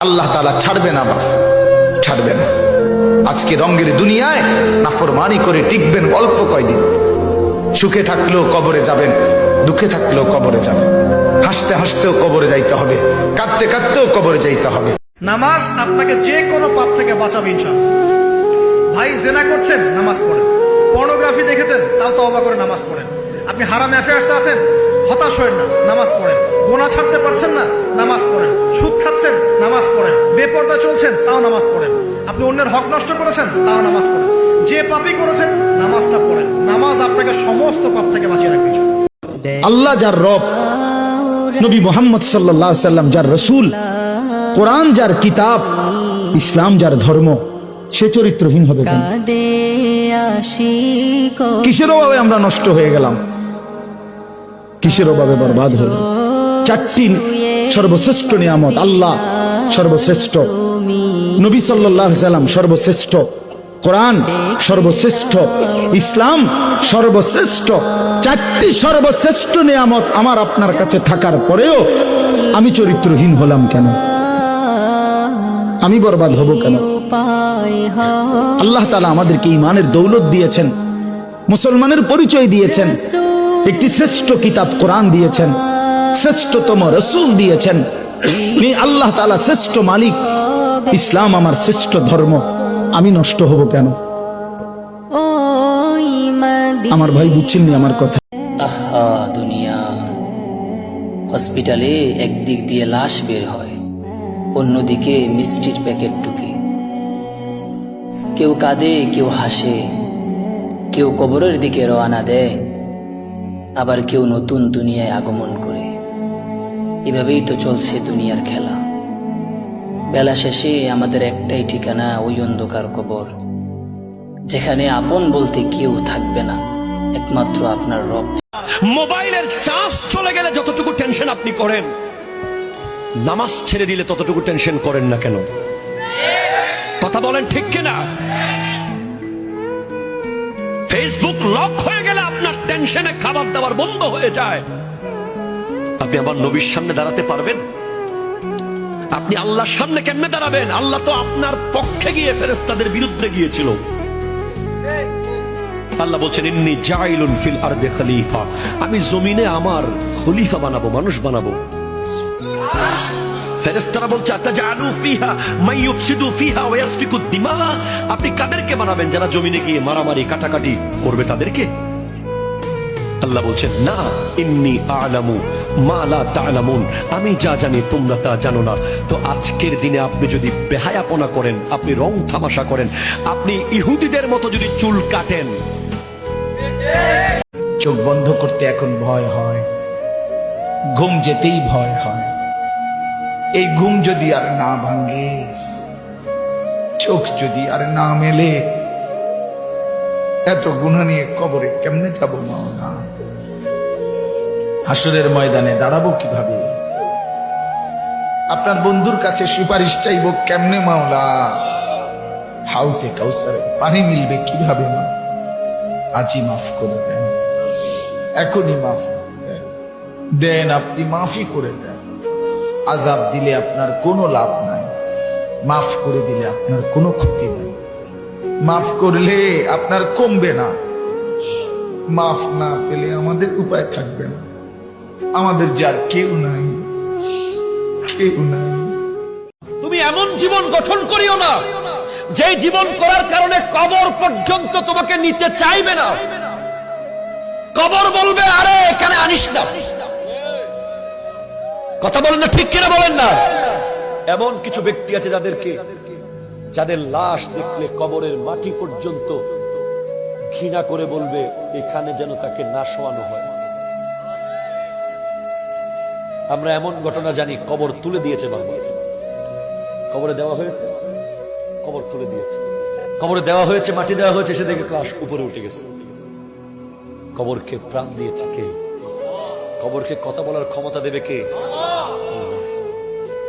আল্লাহ তাআলা ছাড়বে না বাপ, ছাড়বে না। আজকে রঙের দুনিয়ায় নাফরমানি করে টিকবেন অল্প কয়দিন। সুখে থাকলেও কবরে যাবেন, দুঃখে থাকলেও কবরে যাবেন, হাসতে হাসতেও কবরে যাইতে হবে, কাঁদতে কাঁদতেও কবরে যাইতে হবে। নামাজ আপনাকে যে কোনো পাপ থেকে বাঁচাবে ইনশাআল্লাহ। ভাই জেনা করছেন, নামাজ পড়েন। পর্নোগ্রাফি দেখেছেন, তাও তওবা করে নামাজ পড়েন। আপনি হারাম অ্যাফেয়ার্সে আছেন, হতাশ হয়েন না, নামাজ পড়েন। গোনা ছাড়তে পারছেন না, নামাজ পড়েন। সুদ খাচ্ছেন, নামাজ পড়েন। বেপরদা চলছেন, তাও নামাজ পড়েন। আপনি অন্যের হক নষ্ট করেছেন, তাও নামাজ পড়েন। যে পাপই করেছেন, নামাজটা পড়েন। নামাজ আপনাকে সমস্ত পাপ থেকে বাঁচিয়ে রাখবে। আল্লাহ যার রব, নবী মুহাম্মদ সাল্লাল্লাহু আলাইহি সাল্লাম যার রাসূল, কোরআন যার কিতাব, ইসলাম যার ধর্ম, সে চরিত্রহীন হবে কেন? কিসের অভাবে আমরা নষ্ট হয়ে গেলাম? কিসের অভাবে বরবাদ হলো? চারটি সর্বশ্রেষ্ঠ নিয়ামত, আল্লাহ সর্বশ্রেষ্ঠ, নবী সাল্লাল্লাহু আলাইহি সাল্লাম সর্বশ্রেষ্ঠ, কোরআন সর্বশ্রেষ্ঠ, ইসলাম সর্বশ্রেষ্ঠ। চারটি সর্বশ্রেষ্ঠ নিয়ামত আমার আপনার কাছে থাকার পরেও আমি চরিত্রহীন হলাম কেন? আমি বরবাদ হব কেন? আল্লাহ তাআলা আমাদেরকে ঈমানের দৌলত দিয়েছেন, মুসলমানের পরিচয় দিয়েছেন, একটি শ্রেষ্ঠ কিতাব কোরআন দিয়েছেন, শ্রেষ্ঠতম রাসূল দিয়েছেন। আল্লাহ তাআলা শ্রেষ্ঠ মালিক, ইসলাম আমার শ্রেষ্ঠ ধর্ম। আমি নষ্ট হব কেন? আমার ভাই বুঝছেননি আমার কথা? আহা দুনিয়া, হসপিটালে একদিক দিয়ে লাশ বের হয়, অন্যদিকে মিষ্টির প্যাকেট ঢুকে। কেউ কাঁদে, কেউ হাসে, কেউ কবরের দিকে রওনা দেয়, আবার কেউ নতুন দুনিয়ায় আগমন করে। এভাবেই তো চলছে দুনিয়ার খেলা। বেলা শেষে আমাদের একটাই ঠিকানা, ওই অন্ধকার কবর, যেখানে আপন বলতে কেউ থাকবে না, একমাত্র আপনার রব। মোবাইলের চার্জ চলে গেলে যতটুকু টেনশন আপনি করেন, নামাজ ছেড়ে দিলে ততটুকু টেনশন করেন না কেন? কথা বলেন ঠিক কিনা? ফেসবুক লক হয়ে গেলে আপনার টেনশনে খাবার দাবার বন্ধ হয়ে যায়। আপনি আমার নবীর সামনে দাঁড়াতে পারবেন? আপনি আল্লাহর সামনে কেমনে দাঁড়াবেন? আল্লাহ তো আপনার পক্ষে গিয়ে ফেরেশতাদের বিরুদ্ধে গিয়েছিল। আল্লাহ বলছেন, ইন্নী জাইলুন ফিল আরদি খলিফা, আমি জমিনে আমার খলিফা বানাবো, মানুষ বানাবো। ফেরেশতারা বলছে, আতাজালু ফিহা মান ইউফসিদু ফিহা ওয়া ইয়াসফিকু দিমা, আপনি কাদেরকে বানাবেন যারা জমিনে গিয়ে মারামারি কাটাকাটি করবে? তাদেরকে? আল্লাহ বলছেন, না, ইন্নী আ'লামু মা লা তা'লামুন, আমি যা জানি তোমরা তা জানো না। তো আজকের দিনে আপনি যদি বেহায়াপনা করেন, আপনি রং তামাশা করেন, আপনি ইহুদিদের মতো যদি চুল কাটেন, চোখ বন্ধ করতে এখন ভয় হয়, ঘুম যেতেই ভয় হয়। এই ঘুম যদি আর না ভাঙে, চোখ যদি আর না মেলে, এত গুনাহ নিয়ে কবরে কেমনে যাব মাওলা? হাসরের ময়দানে দাঁড়াবো কিভাবে? আপনার বন্ধুর কাছে সুপারিশ চাইবো কেমনে মাওলা? হাউসে কাউসারে পানি মিলবে কিভাবে? মা আজই মাফ করে দেন, এখনই মাফ দেন, আপনি মাফই করে দেন। আযাব দিলে আপনার কোনো লাভ নাই, মাফ করে দিলে আপনার কোনো ক্ষতি নাই। মাফ করলে আপনার কমবে না, মাফ না পেলে আমাদের উপায় থাকবে না। আমাদের যার কেউ নাই, কেউ নাই। তুমি এমন জীবন গঠন করিও না যে জীবন করার কারণে কবর পর্যন্ত তোমাকে নিতে চাইবে না। কবর বলবে, আরে এখানে আনিস না। কথা বলেন না, ঠিক কিনা বলেন না? এমন কিছু ব্যক্তি আছে যাদের লাশ দেখলে কবরের মাটি পর্যন্ত ঘৃণা করে বলবে, এখানে যেন তাকে না শোয়ানো হয়। আমরা এমন ঘটনা জানি, কবর তুলে দিয়েছে বাবা, কবরে দেওয়া হয়েছে, কবর তুলে দিয়েছে, কবরে দেওয়া হয়েছে, মাটি দেওয়া হয়েছে, সে দেখে লাশ উপরে উঠে গেছে। কবরকে প্রাণ দিয়েছে কে? কবরকে কথা বলার ক্ষমতা দেবে কে?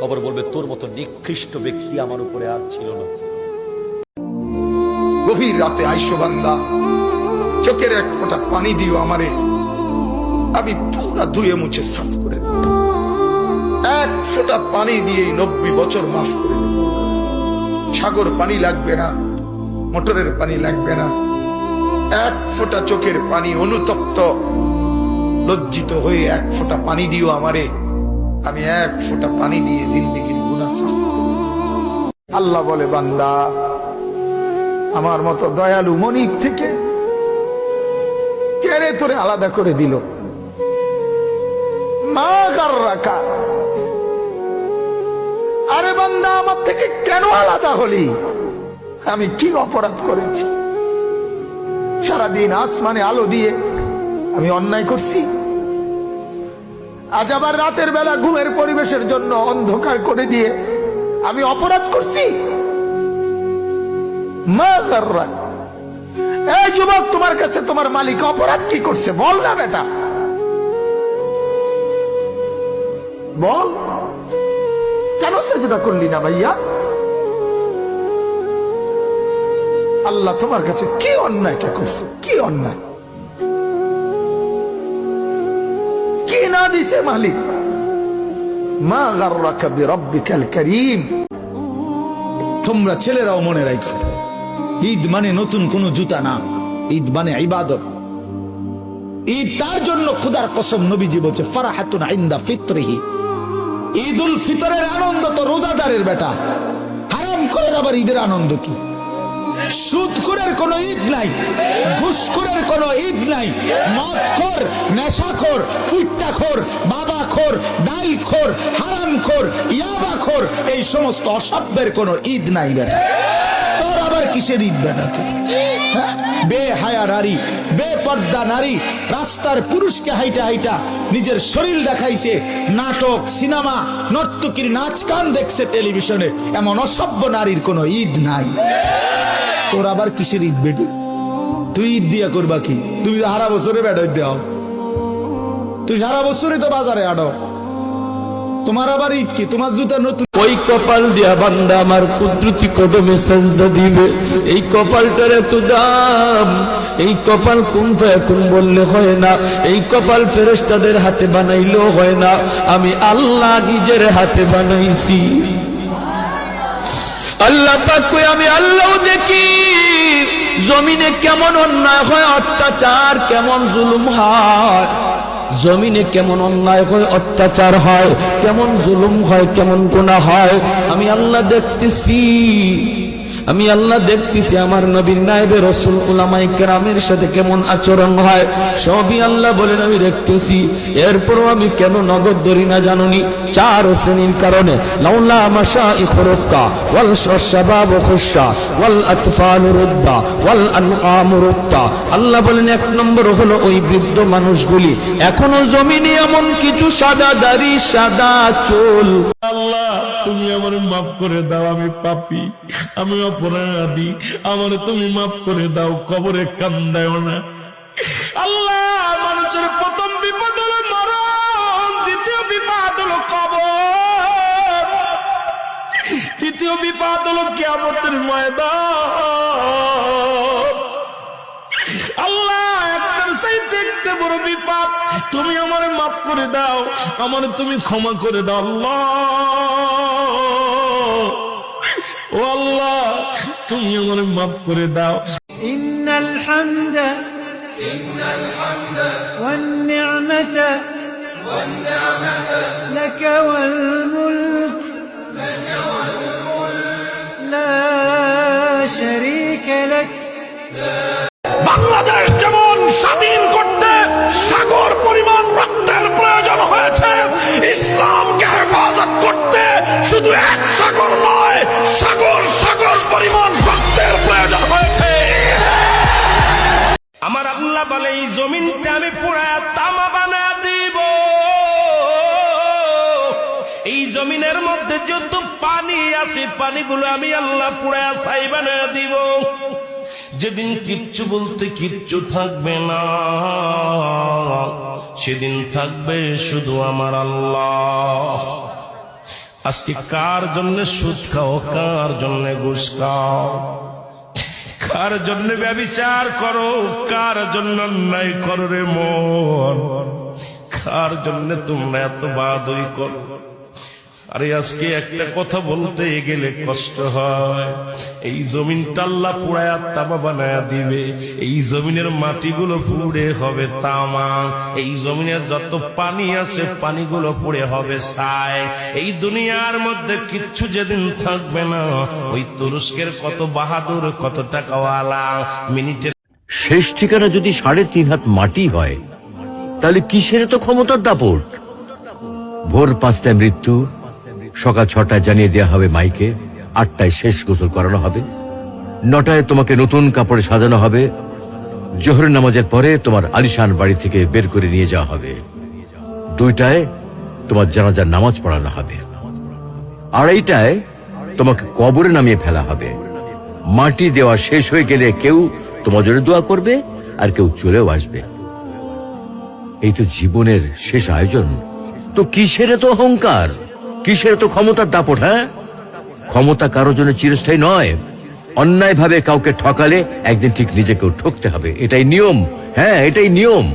কবর বলবে, তোর মতো নিকৃষ্ট ব্যক্তি আমার উপরে আর ছিল না। গভীর রাতে আইসো বান্দা, চোখের এক ফোঁটা পানি দিও আমারে, আমি পুরা ধুয়ে মুছে সাফ করে দেব। এক ফোঁটা পানি দিয়ে 90 বছর মাফ করে দেব। সাগর পানি লাগবে না, মোটরের পানি লাগবে না, এক ফোঁটা চোখের পানি অনুতপ্ত লজ্জিত হয়ে এক ফোঁটা পানি দিও আমারে, আমি এক ফোঁটা পানি দিয়ে জিন্দেগির গুনাহ সাফ করে দেব। আল্লাহ বলে, বান্দা আমার মতো দয়ালু মনিক থেকে কেড়ে তোরে আলাদা করে দিল। মা গাররাকা, আরে বান্দা আমার থেকে কেন আলাদা হলি? আমি কি অপরাধ করেছি? সারাদিন আসমানে আলো দিয়ে আমি অন্যায় করছি? আজ আবার রাতের বেলা ঘুমের পরিবেশের জন্য অন্ধকার করে দিয়ে আমি অপরাধ করছি? মা গাররাকা, এই যুবক, তোমার কাছে তোমার মালিক অপরাধ কি করছে বল না বেটা, বল। কেন সেজদা করলি না ভাইয়া? আল্লাহ তোমার কাছে কি অন্যায়টা করছে? কি অন্যায়, কি না দিছে মালিক? মা গাররাকা বিরাব্বিকাল কারীম। তোমরা ছেলেরাও মনে রাখো, ঈদ মানে নতুন কোন জুতা না, ঈদ মানে ইবাদত। ঈদ তার জন্য খোদার কসম নবীজি বলছে, ফারাহাতুন ইনদা ফিতরিহি, ঈদুল ফিতরের আনন্দ তো রোজাদারের বেটা। হারাম করে আবার ঈদের আনন্দ কি? সুদখোরের কোনো ঈদ নাই, ঘুষখোরের কোনো ঈদ নাই, মদখোর, নেশাখোর, ফুট্টাখোর, বাবাখোর, ডাইলখোর, হারামখোর, ইয়াবাখোর, এই সমস্ত অসভ্যের কোনো ঈদ নাই বেটা। তোর আবার কিসের ঈদ বেটা তুই? হ্যাঁ, বেহায়া নারী, বেপর্দা নারী রাস্তার পুরুষকে হাইটা হাইটা নিজের শরীর দেখাইছে, নাটক, সিনেমা, নর্তকীর নাচ গান দেখছে টেলিভিশনে, এমন অসভ্য নারীর কোনো ঈদ নাই। তোর আবার কিসের ঈদ বেটি? তুই ঈদ দিয়া করবা কি? তুমি সারা বছরে বেড়াই দাও, তুই সারা বছরই তো বাজারে আড়ো, তোমার আবার ঈদ কি? তোমার জুতা নতুন। ওই কপাল দিয়া বান্দা আমার কুদরতি কদমে সাজদা দিবে। এই কপালটার এত দাম, এই কপাল কুন ফায়াকুন বললে হয় না, এই কপাল ফেরেশতাদের হাতে বানাইলেও হয় না, আমি আল্লাহ নিজের হাতে বানাইছি। আল্লাহ পাক কই, আমি আল্লাহ দেখি জমিনে কেমন অন্যায় হয়, অত্যাচার কেমন জুলুম হয়, জমিনে কেমন অন্যায় হয়, অত্যাচার হয়, কেমন জুলুম হয়, কেমন গুনাহ হয়, আমি আল্লাহ দেখতেছি। আমি আল্লাহ দেখতেছি আমার নবীর নায়েবে রাসূল উলামায়ে কেরামের সাথে কেমন আচরণ হয়, সবই আল্লাহ বলেন আমি দেখতেছি। এরপরও আমি কেন নগদ ধরি না জানুনি? 4 শ্রেণীর কারণে। লাউলা মাশাইখ রুক্কা ওয়াল শাবাব খুশা ওয়াল আতফাল রুদ্দা ওয়াল আনআম রুক্তা। আল্লাহ বলেন 1 নম্বর হলো ওই বৃদ্ধ মানুষগুলি এখনো জমিনে এমন কিছু সাদা দাড়ি, সাদা চুল। আল্লাহ তুমি আমার মাফ করে দাও, আমি পাপী, আমি অপরাধী, আমার তুমি মাফ করে দাও, কবরে কান্দাও না। আল্লাহ মানুষের প্রথম বিপদ হলো মরণ, দ্বিতীয় বিপদ হলো কবর, তৃতীয় বিপদ হলো কিয়ামতের ময়দান। আল্লাহ একটার চাইতে একটা বড় বিপদ, তুমি আমারে মাফ করে দাও, আমারে তুমি ক্ষমা করে দাও আল্লাহ। ও আল্লাহ তুমি আমারে মাফ করে দাও। ইন্নাল হামদা ওয়ান নি'মাতা লাকা ওয়াল মুলক লা শারীকা লাক। বাংলাদেশ যেমন স্বাধীন করতে সাগর পরিমাণ রক্তের প্রয়োজন হয়েছে, ইসলামকে হেফাজত করতে শুধু 1 সাগর নয়, সাগর সাগর পরিমাণ রক্তের প্রয়োজন হয়েছে। আমার আল্লাহ বলে এই জমিনটা আমি পুরায়া তামা বানায় দিব। এই জমিনের মধ্যে যত পানি আছে পানিগুলো আমি আল্লাহ পুরায়া ছাই বানায় দিব। যেদিন কিচ্ছু বলতে কিচ্ছু থাকবে না, সেদিন থাকবে শুধু আমার আল্লাহ। আজকে কার জন্য সুদ খাও, কার জন্য ঘুষ খাও, কার জন্য ব্যভিচার করো, কার জন্য অন্যায় করো রে মন, কার জন্য তোমরা এত বাদই করো? আরে আজকে একটা কথা বলতে গেলে কষ্ট হয়, এই জমিনটা আল্লাহ পুরায়া তামা বানায়া দিবে, এই জমিনের মাটিগুলো পুড়ে হবে তামা, এই জমিনের যত পানি আছে পানিগুলো পুড়ে হবে ছাই, এই দুনিয়ার মধ্যে কিচ্ছু যেদিন থাকবে না, ওই তুরস্কের কত বাহাদুর কত টাকাওয়ালা মিনিটের শেষ ঠিকানা যদি 3.5 হাত মাটি হয়, তাহলে কিসের তো ক্ষমতার দাপট? ভোর 5টায় মৃত্যু, সকাল 6টায় জানিয়ে দেওয়া হবে মাইকে, 8টায় শেষ গোসল করানো হবে, 9টায় তোমাকে নতুন কাপড়ে সাজানো হবে, জোহরের নামাজের পরে তোমার আলিশান বাড়ি থেকে বের করে নিয়ে যাওয়া হবে, 2টায় তোমার জানাজার নামাজ পড়ানো হবে, 2:30টায় তোমাকে কবরে নামিয়ে ফেলা হবে। মাটি দেওয়া শেষ হয়ে গেলে কেউ তোমার জন্য দোয়া করবে আর কেউ চলেও আসবে। এই তো জীবনের শেষ আয়োজন। তো কিসের তো অহংকার, কিসের তো ক্ষমতার দাপট? হ্যাঁ, ক্ষমতা কারোর জন্য চিরস্থায়ী নয়। অন্যায় ভাবে কাউকে ঠকালে একদিন ঠিক নিজেকেও ঠকতে হবে, এটাই নিয়ম। হ্যাঁ, এটাই নিয়ম।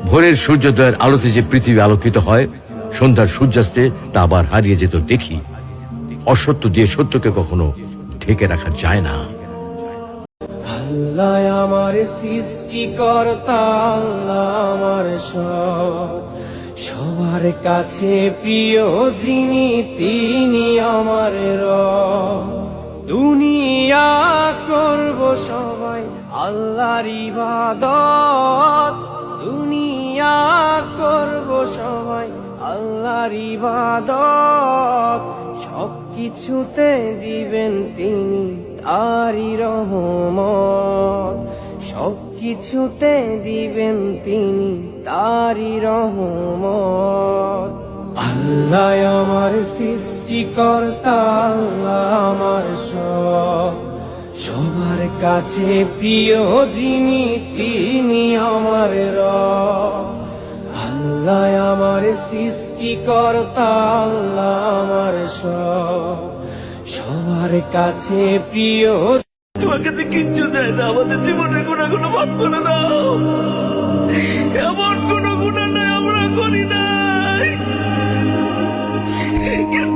ভোরের সূর্যোদয়ের আলোতে যে পৃথিবী আলোকিত হয়, সন্ধ্যার সূর্যাস্তে তা আবার হারিয়ে যেত দেখি। অসত্য দিয়ে সত্যকে কখনো ঢেকে রাখা যায় না। আল্লাহ আমার সৃষ্টিকর্তা, আল্লাহ আমার সবার কাছে প্রিয় যিনি, তিনি আমার রব। দুনিয়া করব সবাই আল্লাহর ইবাদত, দুনিয়া করব সবাই আল্লাহর ইবাদত, সব কিছুতে দিবেন তিনি তারি রহমত, সব কিছুতে দিবেন তিনি তারি রহমত। আল্লাহ আমার সৃষ্টিকর্তা, আল্লাহ আমার সবার কাছে প্রিয় যিনি, তিনি আমার রব। আল্লাহ আমার সৃষ্টিকর্তা, আল্লাহ আমার সবার কাছে প্রিয়। তোমার কাছে কিচ্ছু চাই না, আমাদের জীবনের গুণাগুলো মাফ করে দাও। এমন কোন গুণা নাই আমরা করি নাই,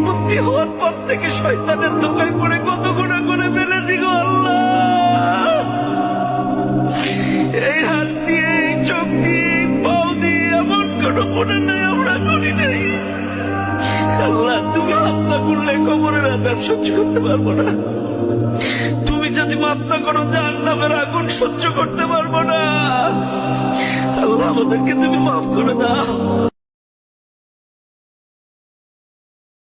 বুদ্ধি হওয়ার পর থেকে শয়তানের ধোকায় পড়ে কত গুণা করে ফেলেছি গো আল্লাহ। এই হাত দিয়ে, এই চোখ দিয়ে, এই পাও দিয়ে এমন কোন গুণা নাই আমরা করি নাই। আল্লাহ, তুমি মাফ না করলে কবরের আযাব সহ্য করতে পারবো না, তুমি যদি মাফ না করো জাহান্নামের আগুন সহ্য করতে পারবো না। আল্লাহ, আমাদেরকে তুমি মাফ করে দাও।